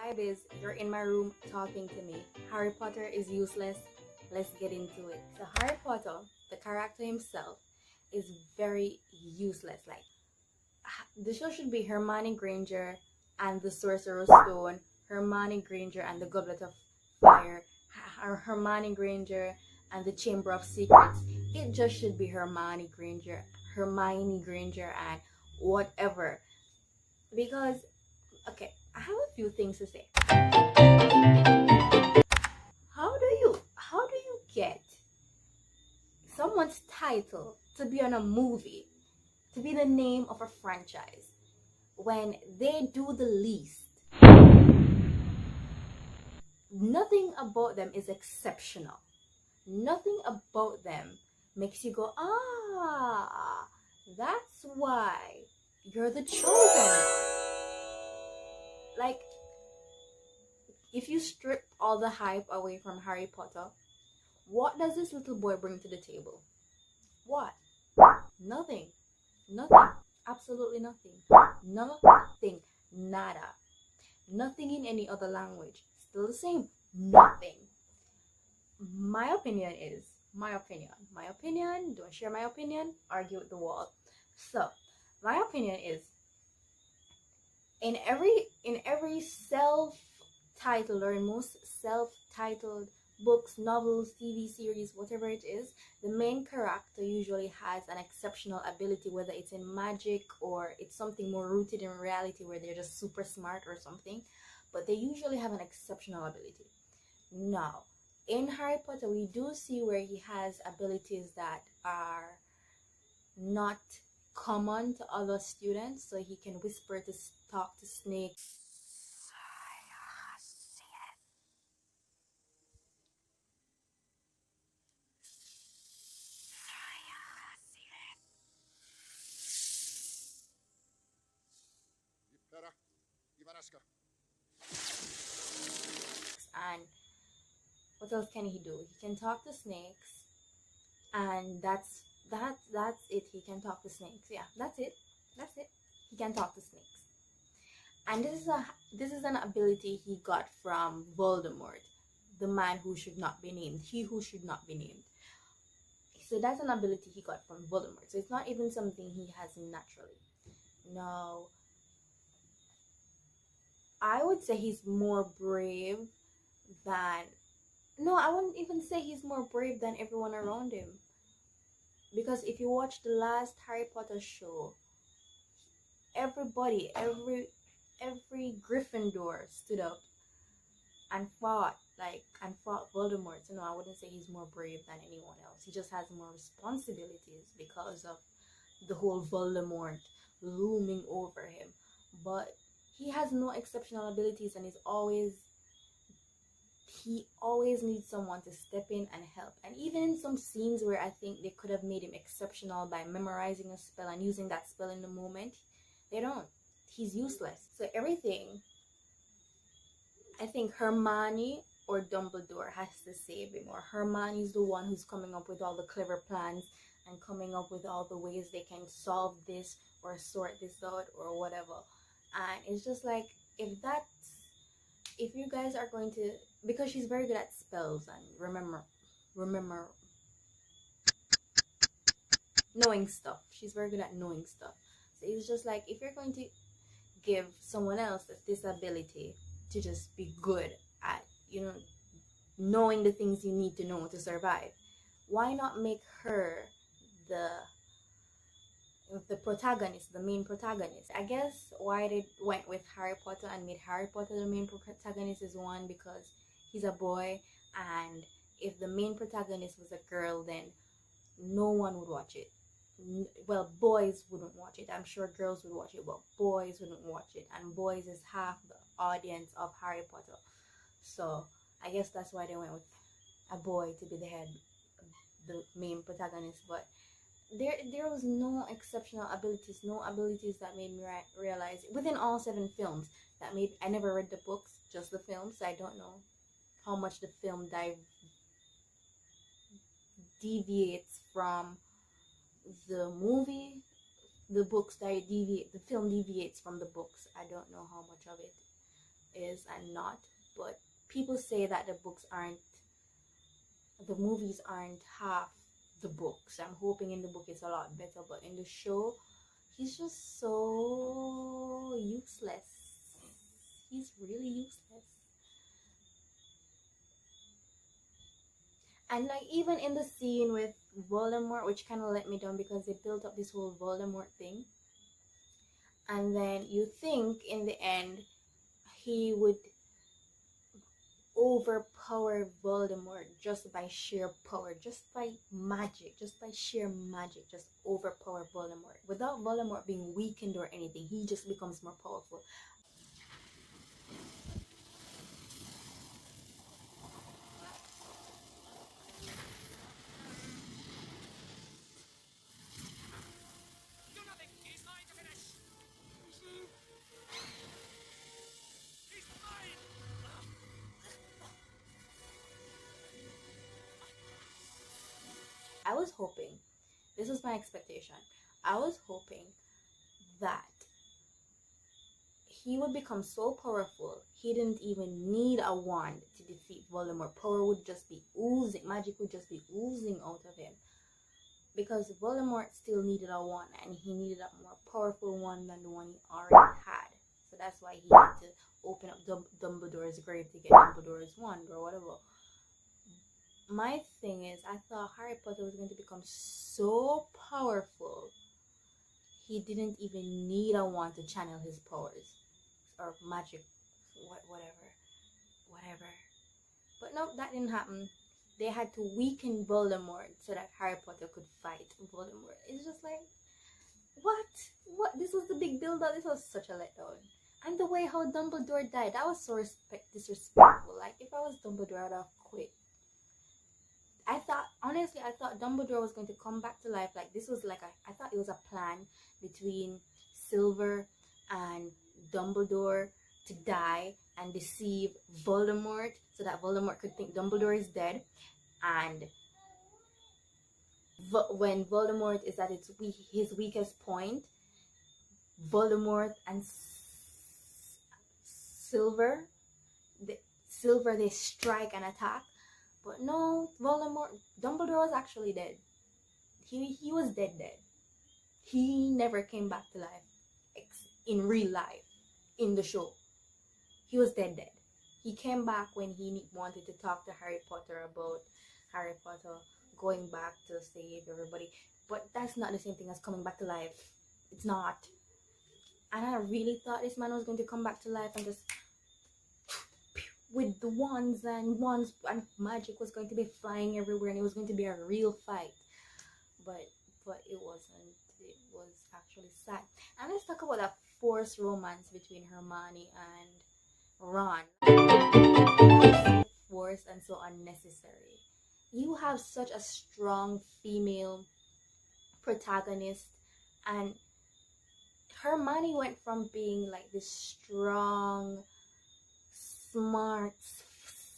vibe is you're in my room talking to me. Harry Potter is useless. Let's get into it. So Harry Potter, the character himself, is very useless. Like the show should be Hermione Granger and the Sorcerer's Stone, Hermione Granger and the Goblet of Fire, Hermione Granger and the Chamber of Secrets. It just should be Hermione Granger and whatever. Because okay, I have a few things to say. How do you get someone's title to be on a movie, to be the name of a franchise, when they do the least? Nothing about them is exceptional. Nothing about them makes you go, ah, that's why you're the chosen one. Like, if you strip all the hype away from Harry Potter, what does this little boy bring to the table? What? Nothing. Nothing. Absolutely nothing. Nothing. Nada. Nothing in any other language. Still the same. Nothing. My opinion is my opinion. My opinion. Do I share my opinion? Argue with the wall. So, my opinion is in every self-titled or in most self-titled books, novels, TV series, whatever it is, the main character usually has an exceptional ability, whether it's in magic or it's something more rooted in reality where they're just super smart or something, but they usually have an exceptional ability. Now, in Harry Potter, we do see where he has abilities that are not common to other students, so he can whisper to talk to snakes. And what else can he do? He can talk to snakes, and that's it. He can talk to snakes. Yeah, that's it. That's it. He can talk to snakes. And this is an ability he got from Voldemort, the man who should not be named, he who should not be named. So that's an ability he got from Voldemort. So it's not even something he has naturally. No, I would say he's more brave than. No, I wouldn't even say he's more brave than everyone around him. Because if you watch the last Harry Potter show, everybody, every Gryffindor stood up and fought Voldemort. So no, I wouldn't say he's more brave than anyone else. He just has more responsibilities because of the whole Voldemort looming over him. But he has no exceptional abilities, and he always needs someone to step in and help. And even in some scenes where I think they could have made him exceptional by memorizing a spell and using that spell in the moment, they don't. He's useless. So everything, I think Hermione or Dumbledore has to save him, or Hermione's the one who's coming up with all the clever plans and coming up with all the ways they can solve this or sort this out or whatever. And it's just like, if you guys are going to, because she's very good at spells and remember knowing stuff. She's very good at knowing stuff. So it's just like, if you're going to give someone else this ability to just be good at, knowing the things you need to know to survive, why not make her the protagonist, the main protagonist? I guess why they went with Harry Potter and made Harry Potter the main protagonist is, one, because he's a boy, and if the main protagonist was a girl, then no one would watch it. Well, boys wouldn't watch it. I'm sure girls would watch it, but boys wouldn't watch it, and boys is half the audience of Harry Potter. So I guess that's why they went with a boy to be the main protagonist. But there was no exceptional abilities, no abilities that made me realize within all 7 films that made. I never read the books, just the films. So I don't know how much the film deviates from the movie. The film deviates from the books. I don't know how much of it, is and not. But people say that the movies aren't half the books. I'm hoping in the book it's a lot better, but in the show, he's just so useless. He's really useless. And like even in the scene with Voldemort, which kind of let me down because they built up this whole Voldemort thing, and then you think in the end he would overpower Voldemort just by sheer power, just by magic, just by sheer magic, just overpower Voldemort without Voldemort being weakened or anything. He just becomes more powerful. You're nothing. He's mine to finish. He's mine. I was hoping, this was my expectation, I was hoping that he would become so powerful he didn't even need a wand to defeat Voldemort. Power would just be oozing, magic would just be oozing out of him. Because Voldemort still needed a wand, and he needed a more powerful one than the one he already had. So that's why he had to open up Dumbledore's grave to get Dumbledore's wand or whatever. My thing is, I thought Harry Potter was going to become so powerful he didn't even need a wand to channel his powers or magic, whatever. But no, that didn't happen. They had to weaken Voldemort so that Harry Potter could fight Voldemort. It's just like, what? This was the big build up. This was such a letdown. And the way how Dumbledore died, that was so disrespectful. Like, if I was Dumbledore, I'd have quit. Honestly, I thought Dumbledore was going to come back to life. Like, this was like I thought it was a plan between Silver and Dumbledore to die and deceive Voldemort so that Voldemort could think Dumbledore is dead. And when Voldemort is at his weakest point, Voldemort and Silver, they strike and attack. But no, Dumbledore was actually dead. He was dead. He never came back to life in real life, in the show. He was dead. He came back when he wanted to talk to Harry Potter about Harry Potter going back to save everybody. But that's not the same thing as coming back to life. It's not. And I really thought this man was going to come back to life and just with the wands and magic was going to be flying everywhere and it was going to be a real fight. But it wasn't. It was actually sad. And let's talk about that forced romance between Hermione and Ron. So forced and so unnecessary. You have such a strong female protagonist, and Hermione went from being like this strong, smart,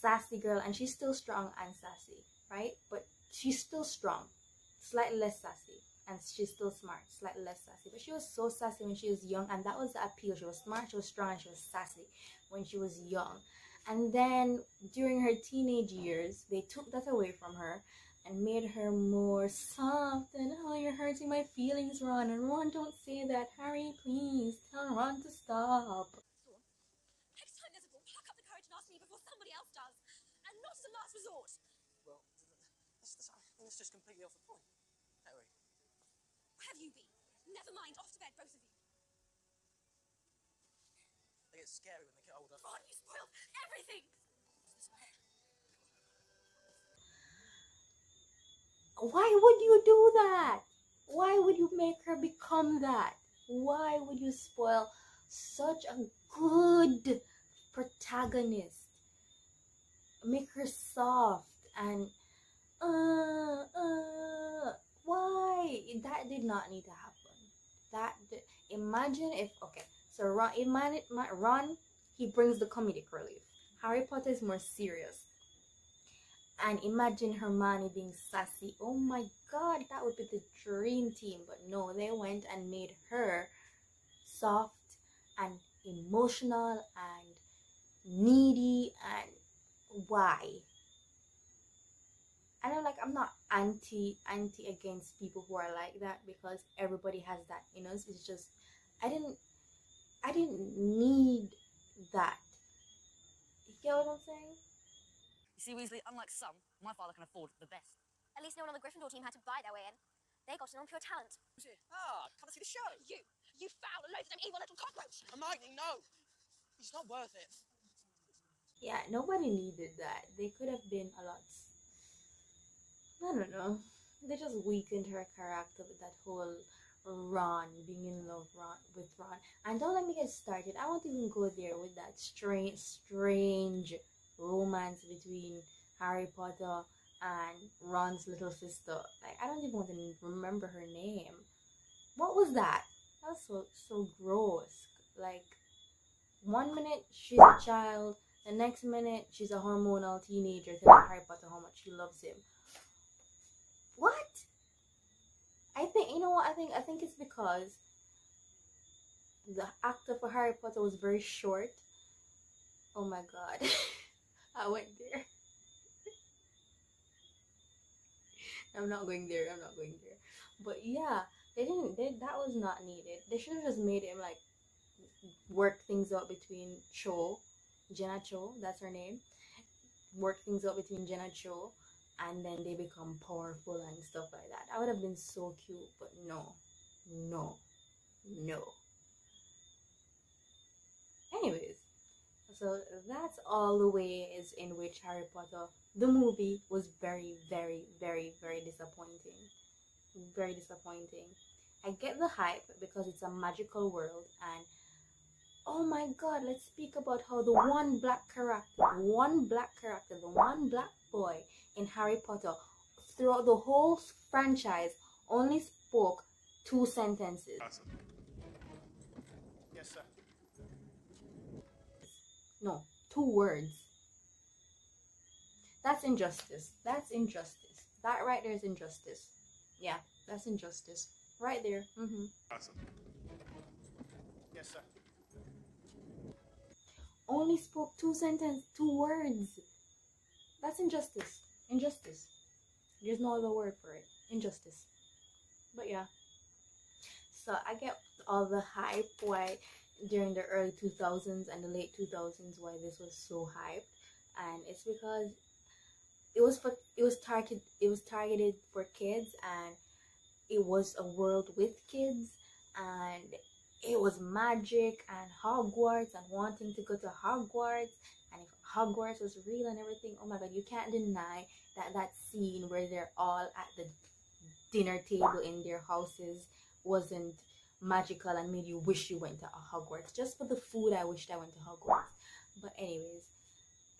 sassy girl, and she's still strong and sassy, right? But she's still strong, slightly less sassy, and she's still smart, slightly less sassy. But she was so sassy when she was young, and that was the appeal. She was smart, she was strong, and she was sassy when she was young. And then during her teenage years, they took that away from her and made her more soft. And oh, you're hurting my feelings, Ron. And Ron, don't say that. Harry, please tell Ron to stop. Next time there's a ball, pluck up the courage and ask me before somebody else does. And not as a last resort. Well, that's just completely off the point. Harry. Where have you been? Never mind, off to bed, both of you. They get scary when they get older. Ron, you spoiled everything! Why would you do that? Why would you make her become that? Why would you spoil such a good protagonist? Make her soft and why? That did not need to happen. Imagine if so Ron, he brings the comedic relief. Harry Potter is more serious. And imagine Hermione being sassy. Oh my god, that would be the dream team. But no, they went and made her soft and emotional and needy, and why? And I'm not anti against people who are like that, because everybody has that in us. It's just I didn't need that. You get what I'm saying? You see, Weasley, unlike some, my father can afford the best. At least no one on the Gryffindor team had to buy their way in. They got in on pure talent. Ah, come and see the show. You foul, loathsome, evil little cockroach. Hermione, no. He's not worth it. Yeah, nobody needed that. They could have been a lot. I don't know. They just weakened her character with that whole Ron being in love with Ron. And don't let me get started. I won't even go there with that strange romance between Harry Potter and Ron's little sister. Like, I don't even want to remember her name. What was that? That's so gross. Like, 1 minute she's a child, the next minute she's a hormonal teenager telling Harry Potter how much she loves him. What? I think, you know what, I think it's because the actor for Harry Potter was very short. Oh my god. I went there. I'm not going there. But yeah, that was not needed. They should have just made him like work things out between Jenna Cho, that's her name. Work things out between Jenna Cho, and then they become powerful and stuff like that. That would have been so cute, but no. Anyways, so that's all the ways in which Harry Potter, the movie, was very, very, very, very disappointing. Very disappointing. I get the hype because it's a magical world, and oh my god, let's speak about how the one black boy in Harry Potter throughout the whole franchise only spoke 2 sentences. Yes, sir. No, 2 words. That's injustice. That right there is injustice. Yeah, that's injustice. Right there. Awesome. Yes, sir. Only spoke 2 words. That's injustice. There's no other word for it. Injustice. But yeah. So I get all the hype why during the early 2000s and the late 2000s why this was so hyped, and it's because it was targeted for kids, and it was a world with kids, and it was magic and Hogwarts and wanting to go to Hogwarts, and if Hogwarts was real and everything, oh my god, you can't deny that scene where they're all at the dinner table in their houses wasn't magical and made you wish you went to Hogwarts. Just for the food, I wished I went to Hogwarts. But anyways,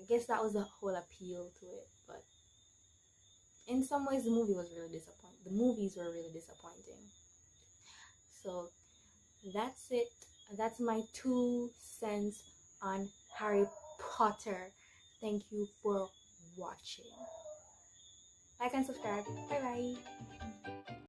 I guess that was the whole appeal to it. But in some ways, the movies were really disappointing. So that's it. That's my 2 cents on Harry Potter. Thank you for watching. Like and subscribe. Bye bye.